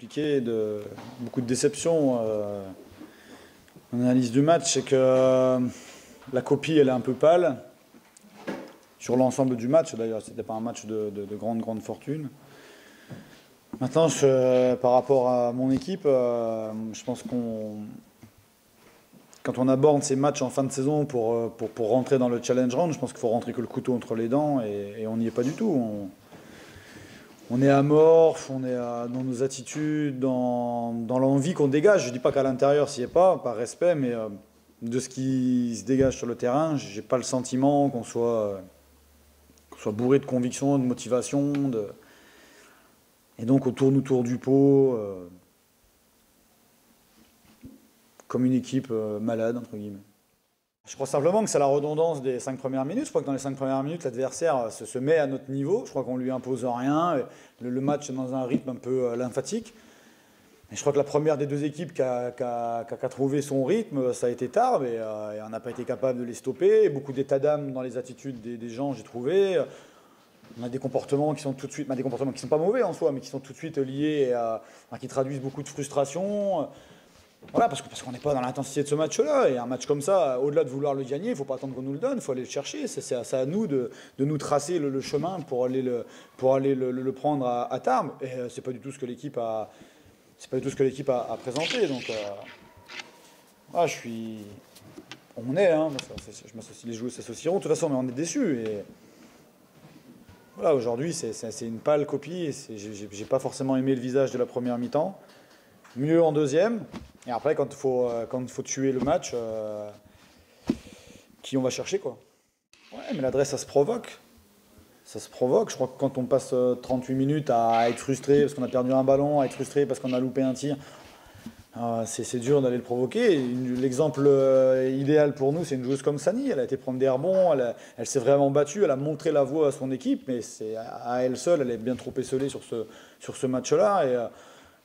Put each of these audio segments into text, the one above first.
compliqué, beaucoup de déceptions. En analyse du match, c'est que la copie, elle est un peu pâle. Sur l'ensemble du match, d'ailleurs, c'était pas un match de grande fortune. Maintenant, par rapport à mon équipe, je pense quand on aborde ces matchs en fin de saison pour rentrer dans le challenge round, je pense qu'il faut rentrer que le couteau entre les dents et on n'y est pas du tout. On est amorphe, on est dans nos attitudes, dans l'envie qu'on dégage. Je ne dis pas qu'à l'intérieur, s'y est pas, par respect, mais de ce qui se dégage sur le terrain, j'ai pas le sentiment qu'on soit bourré de conviction, de motivation, et donc on tourne autour du pot, comme une équipe malade, entre guillemets. Je crois simplement que c'est la redondance des 5 premières minutes. Je crois que dans les 5 premières minutes, l'adversaire se met à notre niveau. Je crois qu'on lui impose rien. Le match est dans un rythme un peu lymphatique. Et je crois que la première des deux équipes qui a trouvé son rythme, ça a été Tarbes. Et on n'a pas été capable de les stopper. Beaucoup d'état d'âme dans les attitudes des gens, j'ai trouvé. On a des comportements qui sont tout de suite, des comportements qui ne sont pas mauvais en soi, mais qui sont tout de suite liés qui traduisent beaucoup de frustration. Voilà, parce qu'on n'est pas dans l'intensité de ce match-là. Et un match comme ça, au-delà de vouloir le gagner, il ne faut pas attendre qu'on nous le donne, il faut aller le chercher. C'est à nous de nous tracer le chemin pour aller le prendre à Tarbes. Et c'est pas du tout ce que l'équipe a présenté. Donc, on est, hein, les joueurs s'associeront de toute façon, mais on est déçus. Et voilà, aujourd'hui, c'est une pâle copie. J'ai pas forcément aimé le visage de la première mi-temps. Mieux en deuxième. Et après, quand il faut tuer le match, qui on va chercher, quoi. Ouais, mais l'adresse, ça se provoque. Ça se provoque. Je crois que quand on passe 38 minutes à être frustré parce qu'on a perdu un ballon, à être frustré parce qu'on a loupé un tir, c'est dur d'aller le provoquer. L'exemple idéal pour nous, c'est une joueuse comme Sani. Elle a été prendre des rebonds, elle s'est vraiment battue, elle a montré la voie à son équipe, mais c'est à elle seule, elle est bien trop esselée sur ce match-là.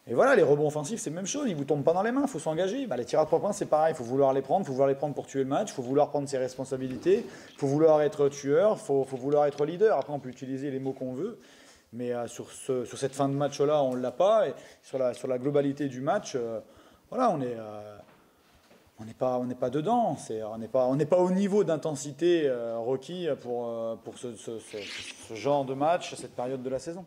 Et voilà, les rebonds offensifs, c'est la même chose, ils ne vous tombent pas dans les mains, il faut s'engager. Les tirs à 3 points, c'est pareil, il faut vouloir les prendre, pour tuer le match, il faut vouloir prendre ses responsabilités, il faut vouloir être tueur, il faut vouloir être leader. Après, on peut utiliser les mots qu'on veut, mais sur cette fin de match-là, on ne l'a pas. Et sur la globalité du match, voilà, on n'est pas dedans, on n'est pas au niveau d'intensité requis pour ce genre de match, cette période de la saison.